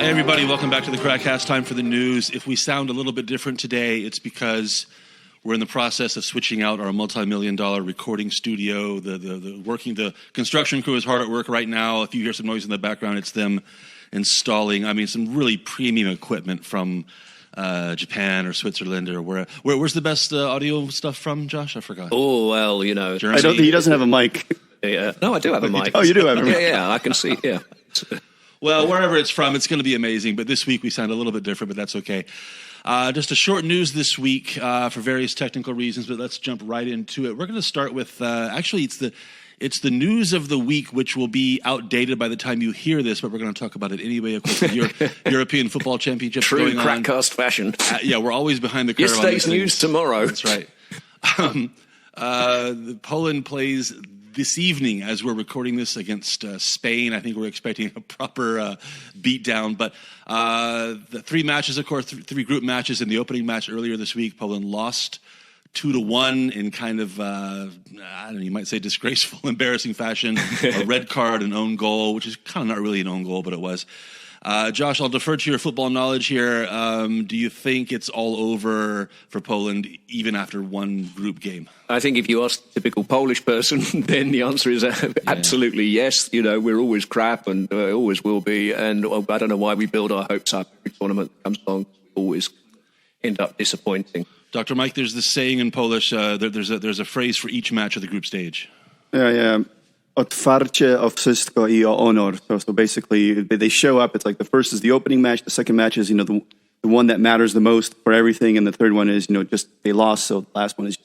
Hey, everybody. Welcome back to the KrakCast. Time for the news. If we sound a little bit different today, it's because we're in the process of switching out our multi-million-dollar recording studio. The construction crew is hard at work right now. If you hear some noise in the background, it's them installing, some really premium equipment from Japan or Switzerland or where's the best audio stuff from, Josh? I forgot. Oh, well, Germany. He doesn't have a mic. Yeah. No, I do have a mic. Oh, you do have a mic. Yeah, I can see. Yeah. Well, wherever it's from, it's going to be amazing. But this week we sound a little bit different, but that's okay. Just a short news this week for various technical reasons, but let's jump right into it. We're going to start with it's the news of the week, which will be outdated by the time you hear this, but we're going to talk about it anyway. Of course, the European Football Championship going on. True KrakCast fashion. Yeah, we're always behind the curve. Yesterday's news tomorrow. That's right. Poland plays this evening as we're recording this against Spain. I think we're expecting a proper beatdown. But the three matches, of course, three group matches. In the opening match earlier this week, Poland lost 2-1 in kind of, you might say disgraceful, embarrassing fashion. A red card, an own goal, which is kind of not really an own goal, but it was. Josh, I'll defer to your football knowledge here. Do you think it's all over for Poland even after one group game? I think if you ask a typical Polish person, then the answer is absolutely yes. We're always crap and always will be. And I don't know why we build our hopes up. Every tournament that comes along, we always end up disappointing. Dr. Mike, there's this saying in Polish, there's a phrase for each match of the group stage. Yeah. Otwarcie o wszystko I o honor. So basically, they show up. It's like the first is the opening match. The second match is, the one that matters the most for everything. And the third one is, just they lost. So the last one is,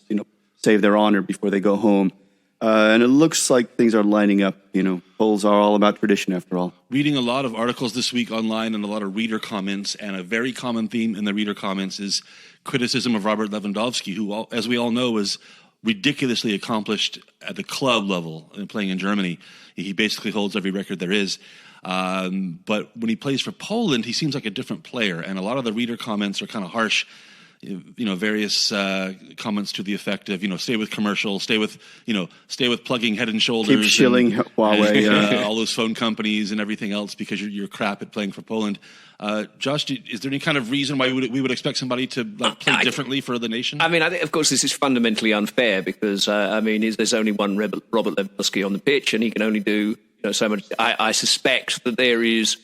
save their honor before they go home. And it looks like things are lining up. Poles are all about tradition after all. Reading a lot of articles this week online and a lot of reader comments. And a very common theme in the reader comments is criticism of Robert Lewandowski, who, as we all know, is ridiculously accomplished at the club level and playing in Germany. He basically holds every record there is. But when he plays for Poland, he seems like a different player. And a lot of the reader comments are kind of harsh. Various comments to the effect of, stay with commercial, stay with plugging Head and Shoulders. Keep shilling Huawei. And, all those phone companies and everything else because you're crap at playing for Poland. Josh, is there any kind of reason why we would expect somebody to play differently for the nation? I think, of course, this is fundamentally unfair because, there's only one Robert Lewandowski on the pitch and he can only do so much. I suspect that there is,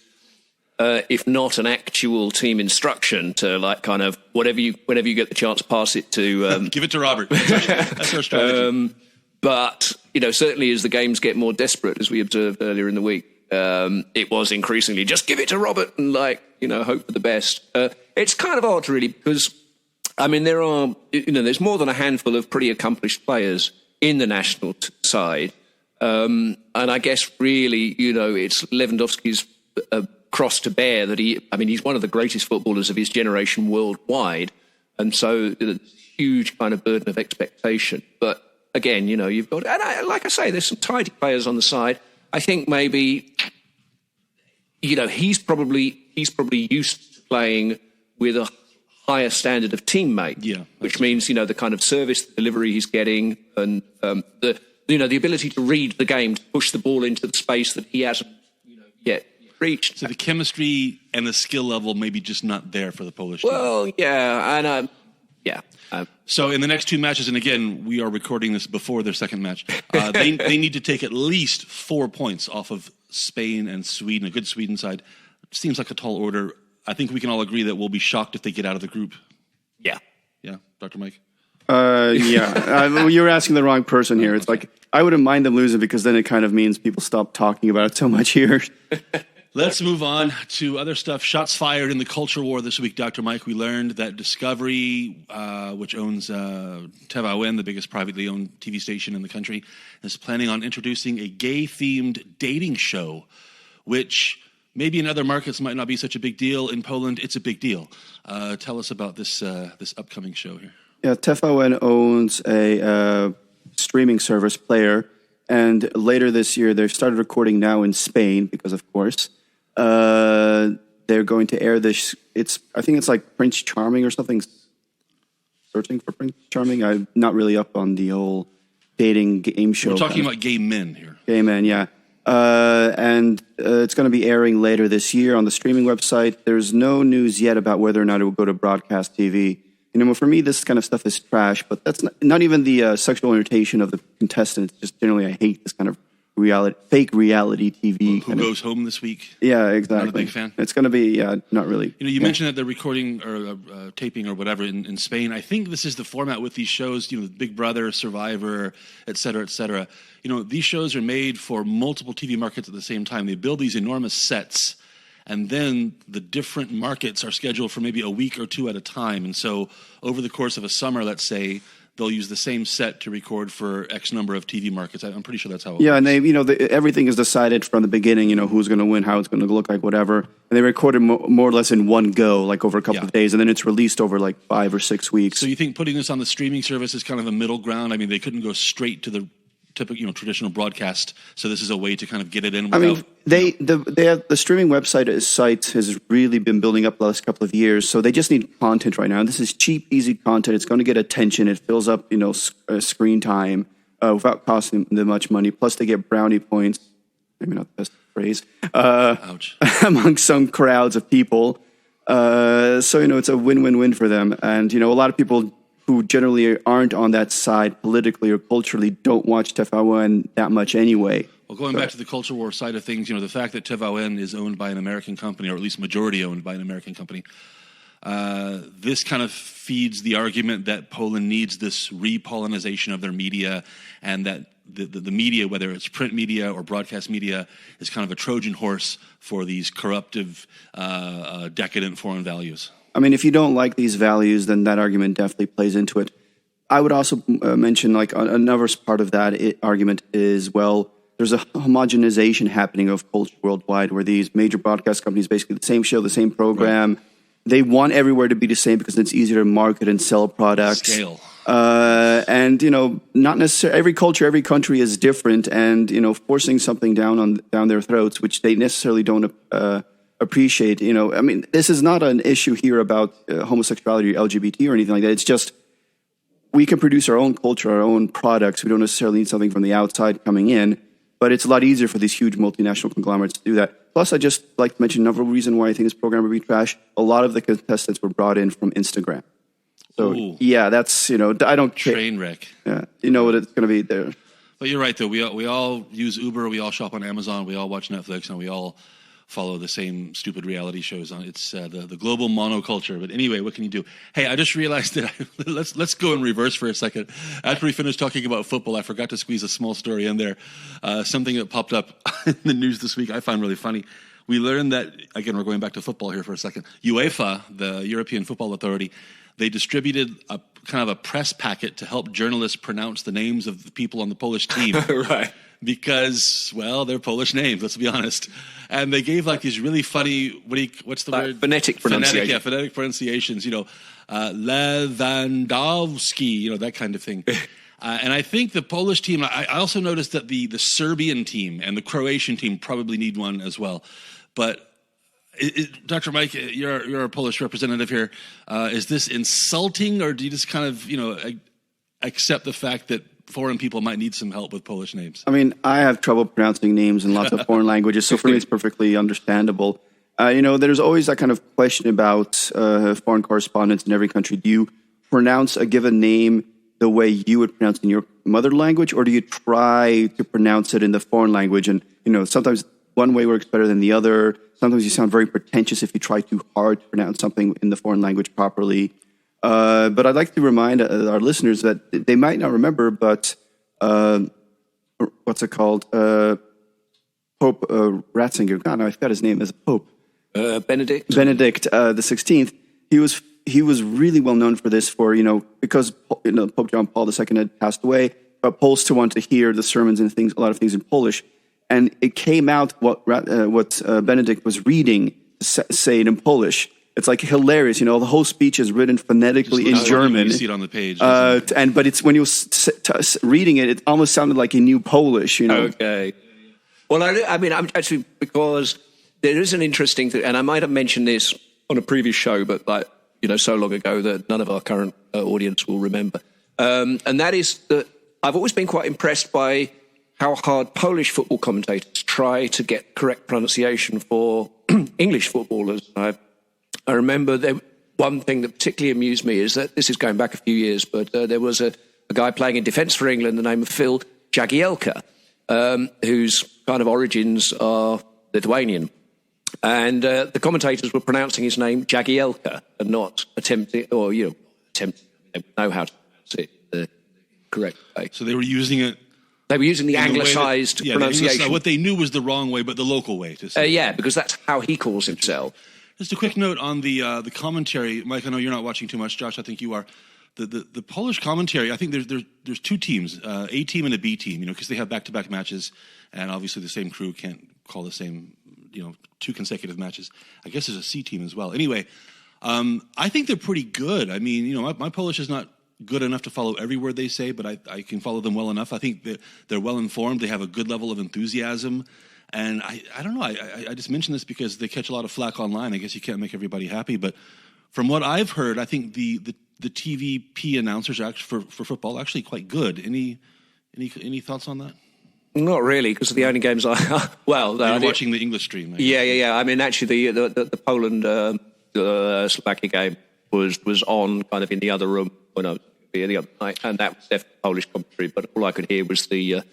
if not an actual team instruction to whenever you get the chance, pass it to... Give it to Robert. That's our strategy. But, certainly as the games get more desperate, as we observed earlier in the week, it was increasingly just give it to Robert and hope for the best. It's kind of odd really because, there are, there's more than a handful of pretty accomplished players in the national side. And I guess really, it's Lewandowski's cross to bear that he's one of the greatest footballers of his generation worldwide. And so a huge kind of burden of expectation. But again, you've got, and like I say, there's some tidy players on the side. I think maybe, he's probably used to playing with a higher standard of teammate, which means, the kind of service delivery he's getting and the ability to read the game, to push the ball into the space that he hasn't, yet reached. So the chemistry and the skill level maybe just not there for the Polish team. Well, yeah, and so in the next two matches, and again, we are recording this before their second match, they need to take at least 4 points off of Spain and Sweden, a good Sweden side. Seems like a tall order. I think we can all agree that we'll be shocked if they get out of the group. Yeah. Yeah, Dr. Mike? You're asking the wrong person here. It's like, I wouldn't mind them losing because then it kind of means people stop talking about it so much here. Let's move on to other stuff. Shots fired in the culture war this week, Dr. Mike. We learned that Discovery, which owns TVN, the biggest privately owned TV station in the country, is planning on introducing a gay-themed dating show, which maybe in other markets might not be such a big deal. In Poland, it's a big deal. Tell us about this upcoming show here. Yeah, TVN owns a streaming service Player, and later this year they started recording now in Spain because, of course, they're going to air this. I think it's like Prince Charming or something. Searching for Prince Charming. I'm not really up on the whole dating game show. We're talking about gay men here. Gay men, yeah. and it's going to be airing later this year on the streaming website. There's no news yet about whether or not it will go to broadcast TV. For me, this kind of stuff is trash, but that's not even the sexual orientation of the contestants. Just generally, I hate this kind of fake reality TV. Who goes home this week? Yeah, exactly. Not a big fan? It's going to be, not really. You mentioned that they're recording or taping or whatever in Spain. I think this is the format with these shows, Big Brother, Survivor, et cetera, et cetera. These shows are made for multiple TV markets at the same time. They build these enormous sets, and then the different markets are scheduled for maybe a week or two at a time. And so over the course of a summer, let's say, they'll use the same set to record for X number of TV markets. I'm pretty sure that's how it works. Yeah, and everything is decided from the beginning, who's going to win, how it's going to look like, whatever. And they record it more or less in one go, like over a couple of days, and then it's released over like 5 or 6 weeks. So you think putting this on the streaming service is kind of a middle ground? I mean, they couldn't go straight to the typical, traditional broadcast. So this is a way to kind of get it in. Without, they have the streaming site has really been building up the last couple of years. So they just need content right now. And this is cheap, easy content. It's going to get attention. It fills up, screen time without costing them much money. Plus, they get brownie points. Maybe not the best phrase. Ouch. Among some crowds of people. So it's a win-win-win for them. And a lot of people who generally aren't on that side politically or culturally don't watch TVN that much anyway. Well, going back to the culture war side of things, the fact that TVN is owned by an American company, or at least majority owned by an American company, this kind of feeds the argument that Poland needs this repolonization of their media, and that the media, whether it's print media or broadcast media, is kind of a Trojan horse for these corruptive, decadent foreign values. I mean, if you don't like these values, then that argument definitely plays into it. I would also mention, like, another part of that argument is, well, there's a homogenization happening of culture worldwide, where these major broadcast companies, basically the same show, the same program, right. They want everywhere to be the same because it's easier to market and sell products. Scale. And, not necessarily every culture, every country is different, and, forcing something down their throats, which they necessarily don't appreciate. This is not an issue here about homosexuality or LGBT or anything like that. It's just we can produce our own culture, our own products. We don't necessarily need something from the outside coming in, but it's a lot easier for these huge multinational conglomerates to do that. Plus, I just like to mention another reason why I think this program would be trash. A lot of the contestants were brought in from Instagram. So, yeah, that's, I don't care. Train wreck. Yeah, what it's going to be there. But you're right, though. We all use Uber, we all shop on Amazon, we all watch Netflix, and we all follow the same stupid reality shows on. It's the global monoculture. But anyway, what can you do? Hey, I just realized that let's go in reverse for a second. After we finished talking about football, I forgot to squeeze a small story in there. Something that popped up in the news this week I find really funny. We learned that, again, we're going back to football here for a second. UEFA, the European Football Authority, they distributed a kind of a press packet to help journalists pronounce the names of the people on the Polish team. Right. Because, well, they're Polish names, let's be honest. And they gave like these really funny, what's the word? Phonetic pronunciation. Phonetic pronunciations, Lewandowski, that kind of thing. And I think the Polish team, I also noticed that the Serbian team and the Croatian team probably need one as well. But Dr. Mike, you're a Polish representative here. Is this insulting, or do you just kind of, accept the fact that foreign people might need some help with Polish names? I mean, I have trouble pronouncing names in lots of foreign languages, so for me it's perfectly understandable. There's always that kind of question about foreign correspondents in every country. Do you pronounce a given name the way you would pronounce it in your mother language, or do you try to pronounce it in the foreign language? And, sometimes one way works better than the other. Sometimes you sound very pretentious if you try too hard to pronounce something in the foreign language properly. But I'd like to remind our listeners that they might not remember, but what's it called? Pope Ratzinger. God, no, I forgot his name as Pope. Benedict the 16th. He was really well known for this, because Pope John Paul II had passed away, but Poles still wanted to hear the sermons and a lot of things in Polish, and it came out what Benedict was reading, say it in Polish. It's like hilarious, the whole speech is written phonetically in German. You see it on the page. But it's when you were reading it, it almost sounded like he knew Polish, Okay. Well, I'm actually, because there is an interesting thing, and I might have mentioned this on a previous show, but so long ago that none of our current audience will remember. And that is that I've always been quite impressed by how hard Polish football commentators try to get correct pronunciation for English footballers. I remember one thing that particularly amused me is that this is going back a few years, but there was a guy playing in defence for England, the name of Phil Jagielka, whose kind of origins are Lithuanian. And the commentators were pronouncing his name Jagielka and not attempting, they know how to pronounce it the correct way. So they were using it. They were using the anglicised pronunciation. What they knew was the wrong way, but the local way to say yeah, because that's how he calls himself. Just a quick note on the commentary. Mike, I know you're not watching too much. Josh, I think you are. The Polish commentary, I think there's two teams, A team and a B team, because they have back-to-back matches, and obviously the same crew can't call the same, two consecutive matches. I guess there's a C team as well. Anyway, I think they're pretty good. I mean, my Polish is not good enough to follow every word they say, but I can follow them well enough. I think they're well informed. They have a good level of enthusiasm. And I don't know. I just mentioned this because they catch a lot of flack online. I guess you can't make everybody happy. But from what I've heard, I think the TVP announcers are actually, for football actually quite good. Any thoughts on that? Not really, because the only games you're watching the English stream. Yeah. I mean, actually, the Poland Slovakia game was on kind of in the other room the other night, and that was definitely Polish commentary. But all I could hear was the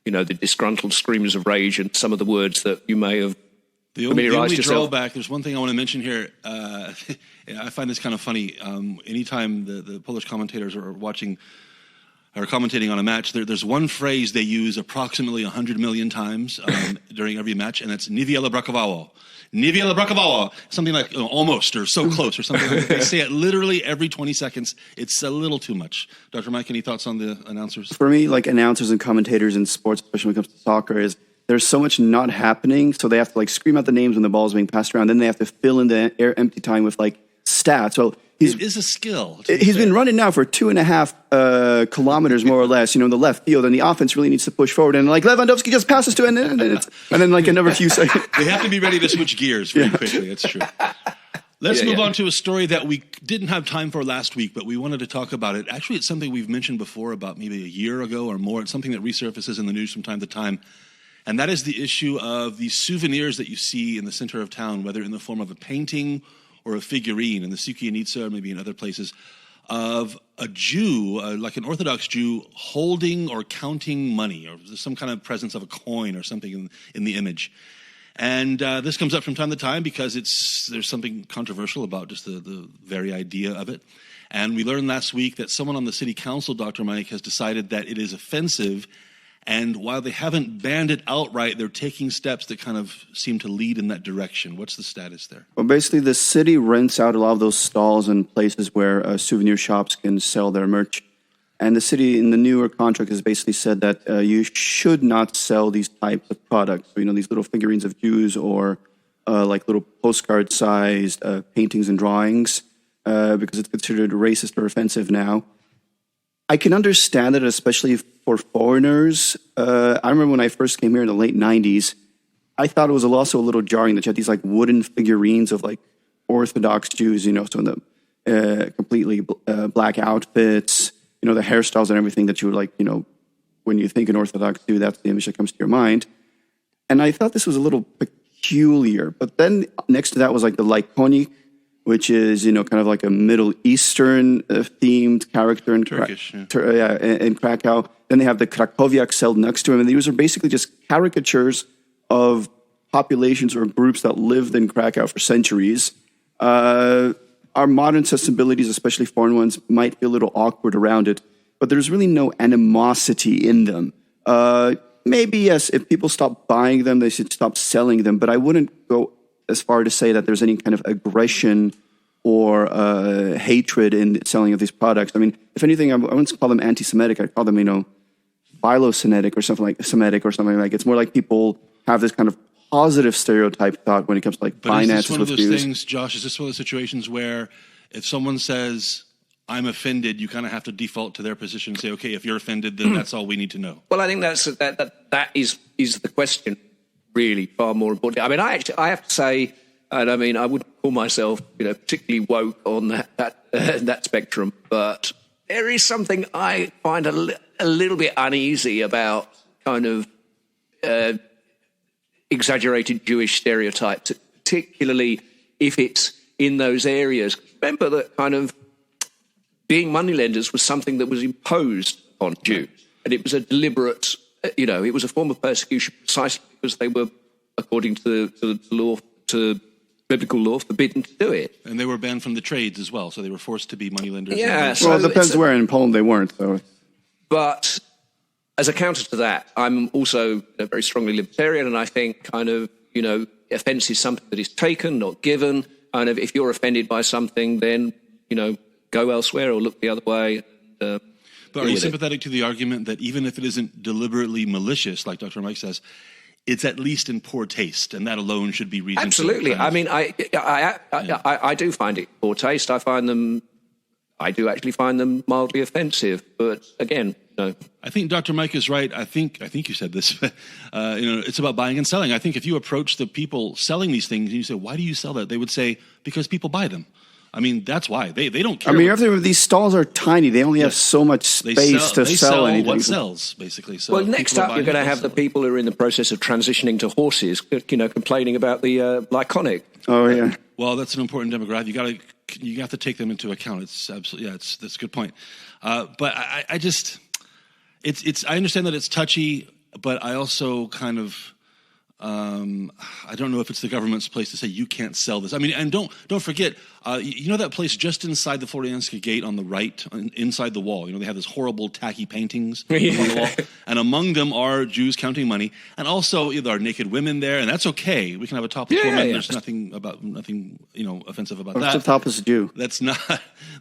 disgruntled screams of rage and some of the words that you may have familiarised yourself. Drawback. There's one thing I want to mention here. I find this kind of funny. Anytime the Polish commentators are commentating on a match, there's one phrase they use approximately 100 million times during every match, and that's "Niewiele brakowało." Niewiele brakowało. Something like almost or so close or something like that. They say it literally every 20 seconds. It's a little too much. Dr. Mike, any thoughts on the announcers? For me, like announcers and commentators in sports, especially when it comes to soccer, is there's so much not happening, so they have to scream out the names when the ball's being passed around. Then they have to fill in the empty time with stats. Well, it is a skill. He's been running now for 2.5 kilometers, more or less, in the left field, and the offense really needs to push forward. And Lewandowski just passes to it, and then another few seconds. They have to be ready to switch gears very quickly. That's true. Let's move on to a story that we didn't have time for last week, but we wanted to talk about it. Actually, it's something we've mentioned before about maybe a year ago or more. It's something that resurfaces in the news from time to time. And that is the issue of these souvenirs that you see in the center of town, whether in the form of a painting or a figurine in the Sukianica or maybe in other places, of a Jew, like an Orthodox Jew, holding or counting money, or some kind of presence of a coin or something in the image. And this comes up from time to time because there's something controversial about just the very idea of it. And we learned last week that someone on the city council, Dr. Mike, has decided that it is offensive. And while they haven't banned it outright, they're taking steps that kind of seem to lead in that direction. What's the status there? Well, basically, the city rents out a lot of those stalls and places where souvenir shops can sell their merch. And the city, in the newer contract, has basically said that you should not sell these types of products. So, these little figurines of Jews or little postcard-sized paintings and drawings, because it's considered racist or offensive now. I can understand it, especially for foreigners. I remember when I first came here in the late 90s, I thought it was also a little jarring that you had these wooden figurines of Orthodox Jews, so in the completely black outfits, the hairstyles and everything that you would when you think an Orthodox Jew, that's the image that comes to your mind. And I thought this was a little peculiar. But then next to that was the Lykonik, which is, kind of like a Middle Eastern themed character in Turkish, in Krakow. Then they have the Krakowiak cell next to him. And these are basically just caricatures of populations or groups that lived in Krakow for centuries. Our modern sensibilities, especially foreign ones, might be a little awkward around it, but there's really no animosity in them. Maybe, yes, if people stop buying them, they should stop selling them, but I wouldn't go as far to say that there's any kind of aggression or hatred in selling of these products. I mean, if anything, I wouldn't call them anti-Semitic. I'd call them, philo-Semitic or something like Semitic or something like. It's more like people have this kind of positive stereotype thought when it comes to finances with Jews. But is this one of those things, Josh? Is this one of the situations where if someone says I'm offended, you kind of have to default to their position and say, okay, if you're offended, then that's all we need to know? Well, I think that is the question. Really far more important. I mean, I have to say, and I mean, I wouldn't call myself, particularly woke on that spectrum, but there is something I find a little bit uneasy about kind of exaggerated Jewish stereotypes, particularly if it's in those areas. Remember that kind of being moneylenders was something that was imposed on Jews, and it was a deliberate, it was a form of persecution precisely because they were, according to the law, to biblical law, forbidden to do it. And they were banned from the trades as well, so they were forced to be moneylenders. Yeah. Well, it depends where. In Poland they weren't, so. But as a counter to that, I'm also very strongly libertarian, and I think kind of, offence is something that is taken, not given. And if you're offended by something, then, go elsewhere or look the other way. But are you sympathetic to the argument that even if it isn't deliberately malicious, like Dr. Mike says, it's at least in poor taste, and that alone should be reason? Absolutely. I mean, I do find it poor taste. I do actually find them mildly offensive. But again, no. I think Dr. Mike is right. I think you said this. It's about buying and selling. I think if you approach the people selling these things and you say, "Why do you sell that?" they would say, "Because people buy them." I mean, that's why they don't care. I mean, these stalls are tiny. They only have so much space to sell anything. What sells, basically. So well, next up, you're going to have the people who are in the process of transitioning to horses, complaining about the laconic. Oh yeah. Well, that's an important demographic. You have to take them into account. It's absolutely that's a good point. But I understand that it's touchy, but I also kind of. I don't know if it's the government's place to say you can't sell this. I mean, and don't forget, that place just inside the Florianska Gate on the right, inside the wall. They have this horrible tacky paintings on the wall, and among them are Jews counting money, and also there are naked women there, and that's okay. We can have a topless woman. Yeah. There's nothing offensive about that. What's a topless Jew? That's not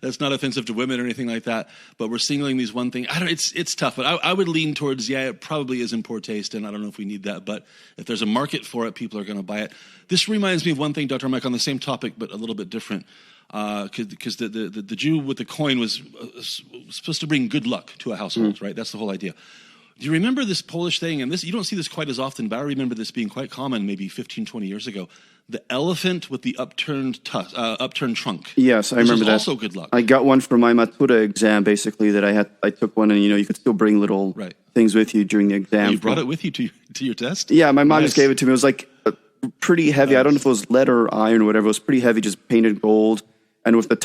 offensive to women or anything like that. But we're singling these one thing. It's tough, but I would lean towards it probably is in poor taste, and I don't know if we need that, but if there's a market for it, people are going to buy it. This reminds me of one thing, Dr. Mike, on the same topic, but a little bit different. Because the Jew with the coin was supposed to bring good luck to a household, right? That's the whole idea. Do you remember this Polish thing? And this, you don't see this quite as often, but I remember this being quite common maybe 15, 20 years ago. The elephant with the upturned trunk. Yes, I remember that. Also good luck. I got one for my Matura exam, basically, I took one, and, you could still bring little things with you during the exam. Oh, you brought it with you to your test? Yeah, my mom just gave it to me. It was like pretty heavy. I don't know if it was lead or iron or whatever. It was pretty heavy, just painted gold. And with the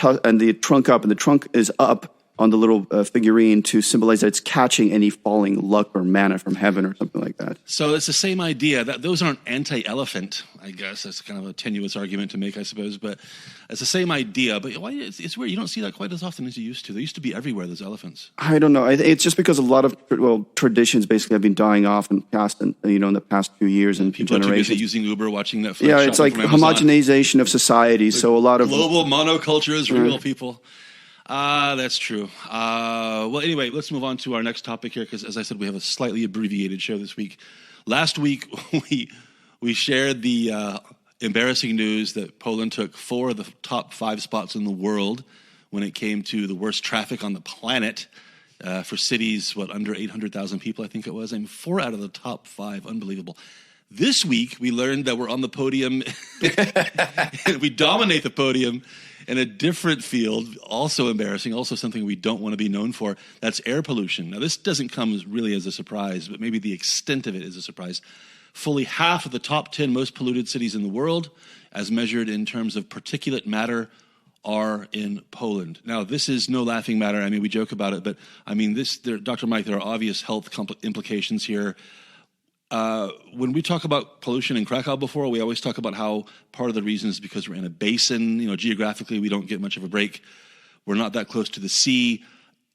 trunk up, and the trunk is up on the little figurine to symbolize that it's catching any falling luck or manna from heaven or something like that. So it's the same idea. That those aren't anti-elephant, I guess. That's kind of a tenuous argument to make, I suppose. But it's the same idea. But why? It's weird. You don't see that quite as often as you used to. They used to be everywhere, those elephants. I don't know. It's just because a lot of traditions basically have been dying off in the past few years and people generations. Are too busy using Uber, watching Netflix. Yeah, it's like homogenization of society. So a lot of global monoculture is real, people. That's true. Well, anyway, let's move on to our next topic here, because as I said, we have a slightly abbreviated show this week. Last week, we shared the embarrassing news that Poland took 4 of the top 5 spots in the world when it came to the worst traffic on the planet for cities, under 800,000 people, I think it was. 4 out of the top 5, unbelievable. This week, we learned that we're on the podium. We dominate the podium in a different field, also embarrassing, also something we don't want to be known for. That's air pollution. Now, this doesn't come really as a surprise, but maybe the extent of it is a surprise. Fully half of the top 10 most polluted cities in the world, as measured in terms of particulate matter, are in Poland. Now, this is no laughing matter. I mean, we joke about it, but I mean, Dr. Mike, there are obvious health implications here. When we talk about pollution in Krakow before, we always talk about how part of the reason is because we're in a basin. Geographically, we don't get much of a break. We're not that close to the sea.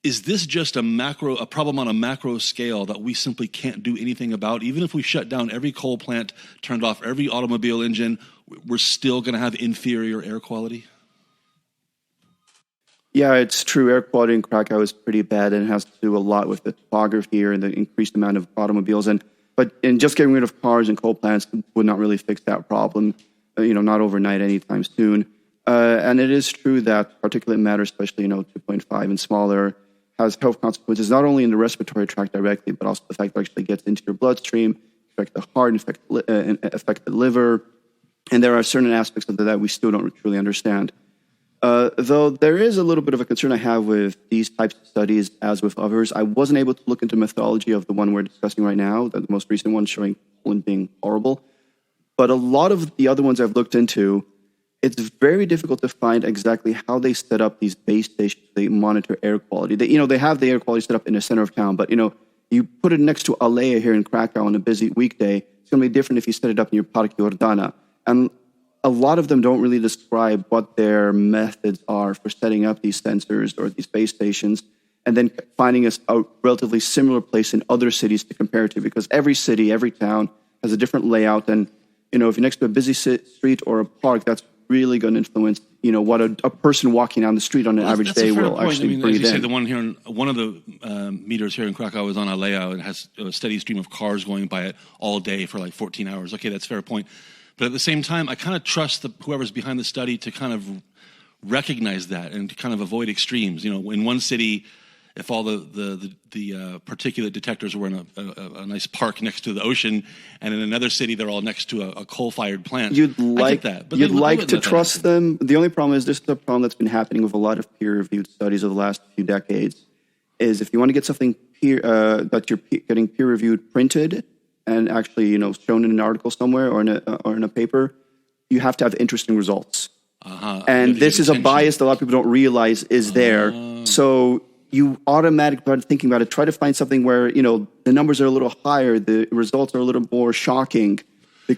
Is this just a problem on a macro scale that we simply can't do anything about? Even if we shut down every coal plant, turned off every automobile engine, we're still going to have inferior air quality? Yeah, it's true. Air quality in Krakow is pretty bad, and it has to do a lot with the topography here and the increased amount of automobiles. But just getting rid of cars and coal plants would not really fix that problem, not overnight anytime soon. And it is true that particulate matter, especially 2.5 and smaller, has health consequences not only in the respiratory tract directly, but also the fact that it actually gets into your bloodstream, affect the heart, affect the liver. And there are certain aspects of that we still don't truly understand. Though there is a little bit of a concern I have with these types of studies, as with others. I wasn't able to look into the methodology of the one we're discussing right now, the most recent one showing Poland being horrible. But a lot of the other ones I've looked into, it's very difficult to find exactly how they set up these base stations. They monitor air quality. They have the air quality set up in the center of town, but you put it next to Aleja here in Krakow on a busy weekday. It's going to be different if you set it up near Park Jordana. And a lot of them don't really describe what their methods are for setting up these sensors or these base stations, and then finding a relatively similar place in other cities to compare to, because every city, every town has a different layout. And, if you're next to a busy street or a park, that's really going to influence, what a person walking down the street on an average day will actually breathe in. The one here, one of the meters here in Krakow is on Aleja. It has a steady stream of cars going by it all day for like 14 hours. Okay, that's a fair point. But at the same time, I kind of trust whoever's behind the study to kind of recognize that and to kind of avoid extremes. In one city, if all the particulate detectors were in a nice park next to the ocean, and in another city they're all next to a coal-fired plant, you'd like that. But you'd like to trust them. The only problem is, this is a problem that's been happening with a lot of peer-reviewed studies over the last few decades. Is if you want to get something that you're getting peer-reviewed printed and actually, shown in an article somewhere or in a paper, you have to have interesting results. And this is a bias that a lot of people don't realize is there. So you automatically start thinking about it. Try to find something where, the numbers are a little higher, the results are a little more shocking.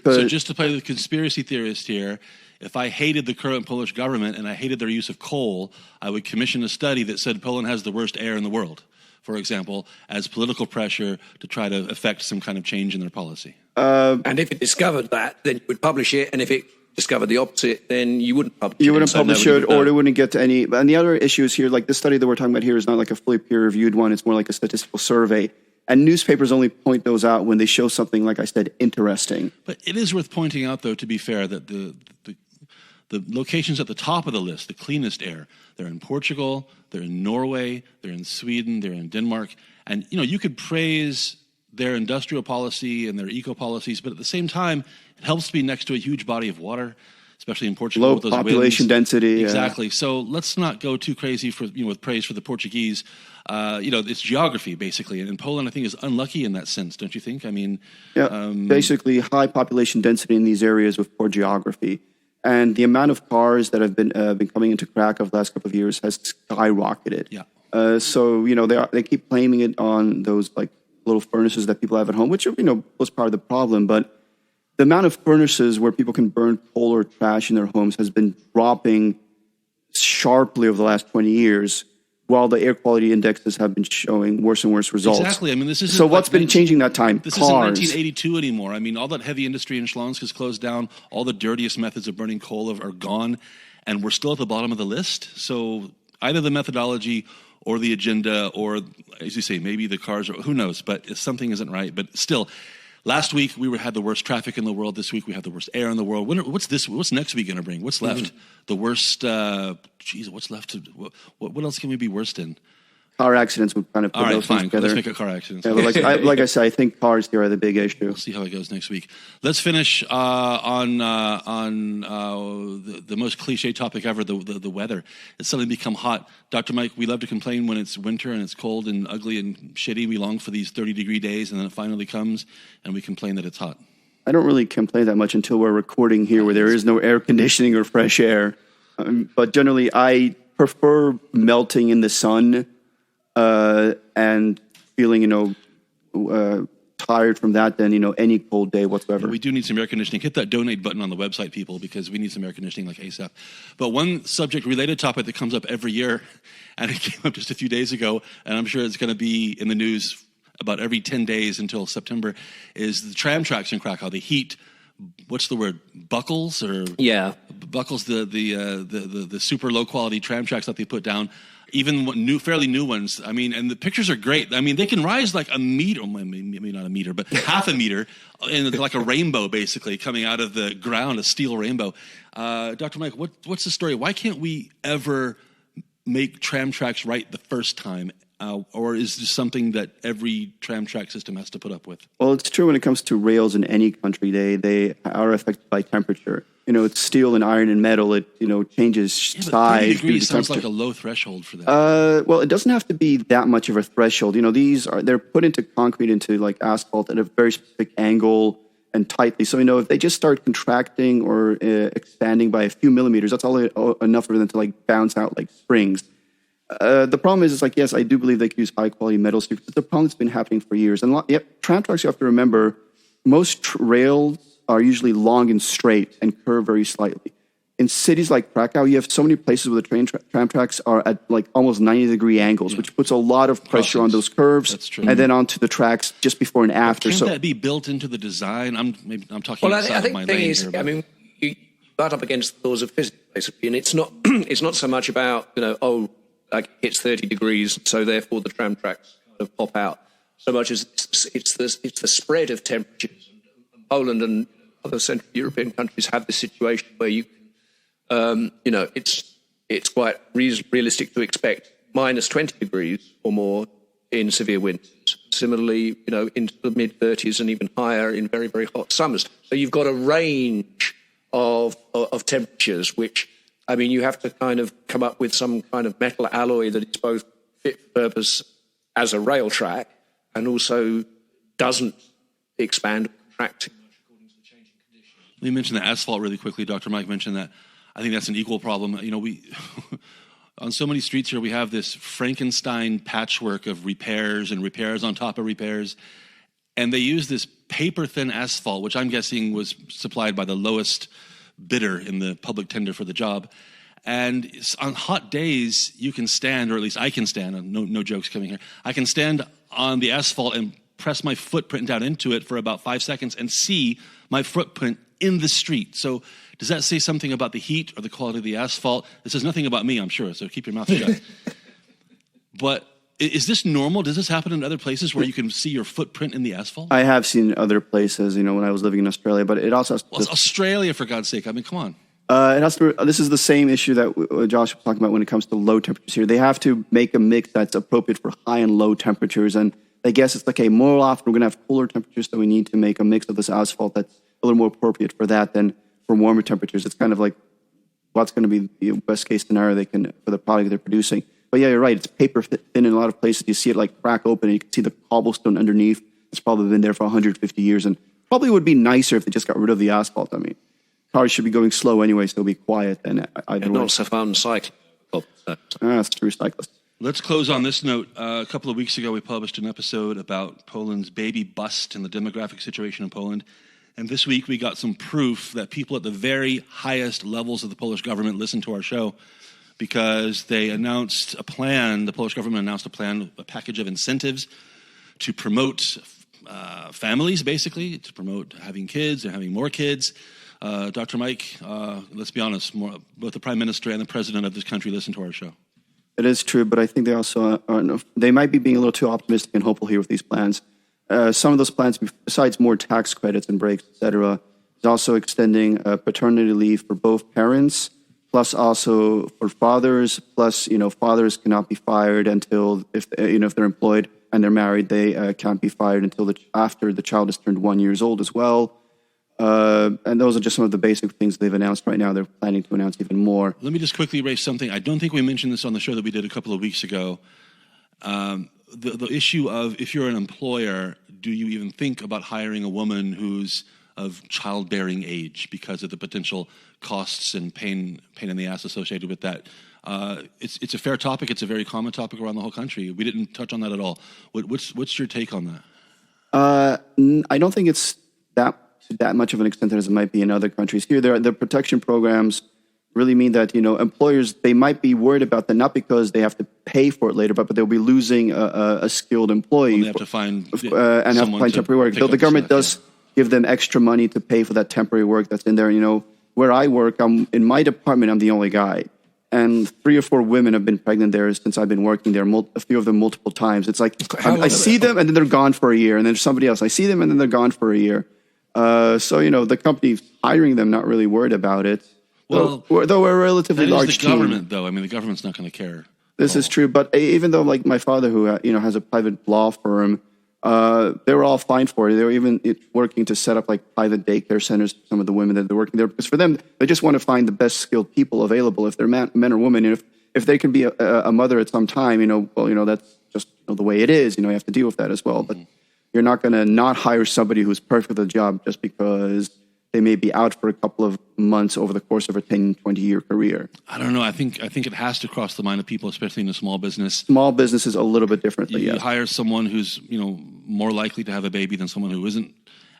So just to play the conspiracy theorist here, if I hated the current Polish government and I hated their use of coal, I would commission a study that said Poland has the worst air in the world, for example, as political pressure to try to affect some kind of change in their policy. And if it discovered that, then you would publish it. And if it discovered the opposite, then you wouldn't publish it. You wouldn't publish it, or it wouldn't get to any. And the other issue is here, like this study that we're talking about here is not like a fully peer-reviewed one. It's more like a statistical survey. And newspapers only point those out when they show something, like I said, interesting. But it is worth pointing out, though, to be fair, that the locations at the top of the list, the cleanest air, they're in Portugal, they're in Norway, they're in Sweden, they're in Denmark. And, you could praise their industrial policy and their eco policies, but at the same time, it helps to be next to a huge body of water, especially in Portugal. Low with those population winds. density. Exactly. So let's not go too crazy with praise for the Portuguese. It's geography, basically. And Poland, I think, is unlucky in that sense, don't you think? I mean... basically high population density in these areas with poor geography. And the amount of cars that have been coming into Krakow the last couple of years has skyrocketed. Yeah. So they keep blaming it on those like little furnaces that people have at home, which was part of the problem. But the amount of furnaces where people can burn coal or trash in their homes has been dropping sharply over the last 20 years, while the air quality indexes have been showing worse and worse results. Exactly. I mean, this is so. What's been changing that time? This Cars. isn't 1982 anymore. I mean, all that heavy industry in Śląsk has closed down. All the dirtiest methods of burning coal are gone, and we're still at the bottom of the list. So either the methodology or the agenda, or as you say, maybe the cars, or who knows? But something isn't right. But still. Last week we had the worst traffic in the world. This week we have the worst air in the world. What's next week going to bring? What's left? The worst. What's left? What else can we be worst in? Car accidents would kind of put those things together. Let's make it car accidents. Yeah, but like I said, I think cars here are the big issue. We'll see how it goes next week. Let's finish on the most cliche topic ever, the weather. It's suddenly become hot. Dr. Mike, we love to complain when it's winter and it's cold and ugly and shitty. We long for these 30-degree days, and then it finally comes, and we complain that it's hot. I don't really complain that much until we're recording here where there is no air conditioning or fresh air. But generally, I prefer melting in the sun and feeling, tired from that than, any cold day whatsoever. We do need some air conditioning. Hit that donate button on the website, people, because we need some air conditioning like ASAP. But one subject-related topic that comes up every year, and it came up just a few days ago, and I'm sure it's going to be in the news about every 10 days until September, is the tram tracks in Krakow. The heat, what's the word, buckles? Buckles, the super low-quality tram tracks that they put down. Even fairly new ones. I mean, and the pictures are great. I mean, they can rise like a meter, maybe not a meter, but half a meter, and like a rainbow, basically, coming out of the ground, a steel rainbow. Dr. Mike, what's the story? Why can't we ever make tram tracks right the first time? Or is this something that every tram track system has to put up with? Well, it's true when it comes to rails in any country. They are affected by temperature. it's steel and iron and metal. It changes Yeah, but 30 size. degrees sounds like a low threshold for that. Well, it doesn't have to be that much of a threshold. They're put into concrete, into like asphalt at a very specific angle and tightly. So if they just start contracting or expanding by a few millimeters, that's all enough for them to like bounce out like springs. The problem is, yes, I do believe they could use high quality metals here, but the problem that's been happening for years. And tram tracks, you have to remember, most rails are usually long and straight and curve very slightly. In cities like Krakow, you have so many places where the tram tracks are at like almost 90-degree angles, which puts a lot of pressure on those curves. That's true. And then onto the tracks just before and after. Can't that be built into the design? I'm talking outside of my lane here. I mean, you butt up against the laws of physics, basically, and it's not so much about like it's 30 degrees, so therefore the tram tracks kind of pop out, so much as it's the spread of temperatures. Poland and other Central European countries have this situation where it's quite realistic to expect minus 20 degrees or more in severe winters. Similarly, into the mid-30s and even higher in very, very hot summers. So you've got a range of temperatures, which, I mean, you have to kind of come up with some kind of metal alloy that is both fit for purpose as a rail track and also doesn't expand or contract too much according to the changing conditions. Let me mention the asphalt really quickly. Dr. Mike mentioned that. I think that's an equal problem. We on so many streets here, we have this Frankenstein patchwork of repairs and repairs on top of repairs. And they use this paper-thin asphalt, which I'm guessing was supplied by the lowest bidder in the public tender for the job. And on hot days, you can stand, or at least I can stand, no jokes coming here, I can stand on the asphalt and press my footprint down into it for about 5 seconds and see my footprint in the street. So does that say something about the heat or the quality of the asphalt? It says nothing about me, I'm sure, so keep your mouth shut. But is this normal? Does this happen in other places where you can see your footprint in the asphalt? I have seen other places, when I was living in Australia, but it also has it's Australia, for God's sake. I mean, come on. This is the same issue that Josh was talking about when it comes to low temperatures here. They have to make a mix that's appropriate for high and low temperatures. And I guess it's okay, more often we're going to have cooler temperatures, so we need to make a mix of this asphalt that's a little more appropriate for that than for warmer temperatures. It's kind of like what's going to be the best case scenario for the product they're producing. But yeah, you're right. It's paper thin in a lot of places. You see it like crack open and you can see the cobblestone underneath. It's probably been there for 150 years and probably would be nicer if they just got rid of the asphalt. I mean, cars should be going slow anyway, so they'll be quiet. And not so fun cycling. That's true, cyclists. Let's close on this note. A couple of weeks ago, we published an episode about Poland's baby bust and the demographic situation in Poland. And this week, we got some proof that people at the very highest levels of the Polish government listen to our show because they announced a plan. The Polish government announced a package of incentives to promote families, basically, to promote having kids and having more kids. Dr. Mike, let's be honest, both the Prime Minister and the President of this country listen to our show. It is true, but I think they also they might be being a little too optimistic and hopeful here with these plans. Some of those plans, besides more tax credits and breaks, etc., is also extending paternity leave for both parents, plus also for fathers. Plus, fathers cannot be fired until if they're employed and they're married, they can't be fired until after the child has turned 1 year old as well. And those are just some of the basic things they've announced right now. They're planning to announce even more. Let me just quickly raise something. I don't think we mentioned this on the show that we did a couple of weeks ago. The issue of if you're an employer, do you even think about hiring a woman who's of childbearing age because of the potential costs and pain in the ass associated with that? It's a fair topic. It's a very common topic around the whole country. We didn't touch on that at all. What's your take on that? I don't think it's that much of an extent as it might be in other countries. Here, the protection programs really mean that employers, they might be worried about that, not because they have to pay for it later, but they'll be losing a skilled employee. They have to find temporary work. Though the government does give them extra money to pay for that temporary work that's in there. Where I work, in my department, I'm the only guy. And 3 or 4 women have been pregnant there since I've been working there, a few of them multiple times. It's like I see them and then they're gone for a year. And then somebody else, I see them and then they're gone for a year. So, the company's hiring them, not really worried about it. Well, though we're a relatively large team. The government, though. I mean, the government's not going to care. This is true. But even though, like my father, who has a private law firm, they were all fine for it. They were even working to set up like private daycare centers for some of the women that they're working there, because for them, they just want to find the best skilled people available. If they're men or women, and if they can be a mother at some time, that's just the way it is. You have to deal with that as well. But you're not going to not hire somebody who's perfect for the job just because they may be out for a couple of months over the course of a 10, 20-year career. I don't know. I think it has to cross the mind of people, especially in a small business. Small business is a little bit differently. You hire someone who's more likely to have a baby than someone who isn't,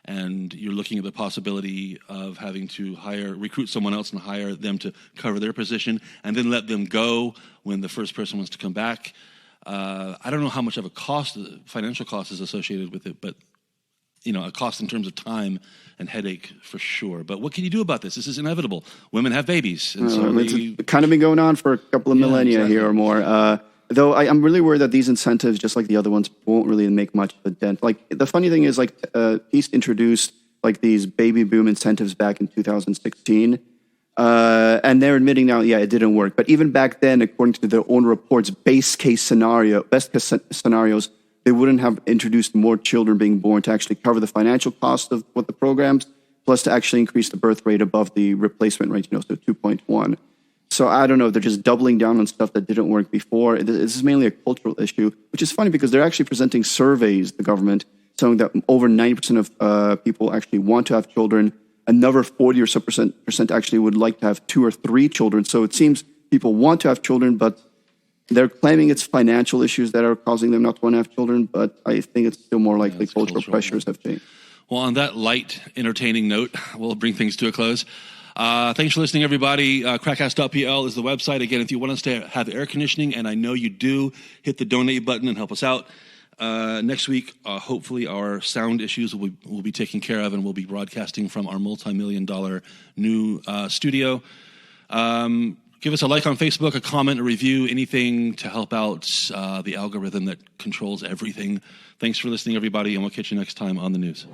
and you're looking at the possibility of having to recruit someone else and hire them to cover their position, and then let them go when the first person wants to come back. I don't know how much of a financial cost is associated with it, but a cost in terms of time and headache for sure. But what can you do about this? This is inevitable. Women have babies. And so it's kind of been going on for a couple of millennia here or more. Though I'm really worried that these incentives, just like the other ones, won't really make much of a dent. Like, the funny thing is, East introduced like these baby boom incentives back in 2016. And they're admitting now, it didn't work. But even back then, according to their own reports, best case scenarios, they wouldn't have introduced more children being born to actually cover the financial cost of what the programs, plus to actually increase the birth rate above the replacement rate, so 2.1. So I don't know, they're just doubling down on stuff that didn't work before. This is mainly a cultural issue, which is funny because they're actually presenting surveys, the government, showing that over 90% of people actually want to have children. Another 40 or so percent actually would like to have 2 or 3 children. So it seems people want to have children, but they're claiming it's financial issues that are causing them not to want to have children, but I think it's still more likely cultural pressures have changed. Well, on that light, entertaining note, we'll bring things to a close. Thanks for listening, everybody. KrakCast.pl is the website. Again, if you want us to have air conditioning, and I know you do, hit the donate button and help us out. Next week, hopefully our sound issues will be taken care of, and we'll be broadcasting from our multi-million-dollar new studio. Give us a like on Facebook, a comment, a review, anything to help out the algorithm that controls everything. Thanks for listening, everybody, and we'll catch you next time on the news.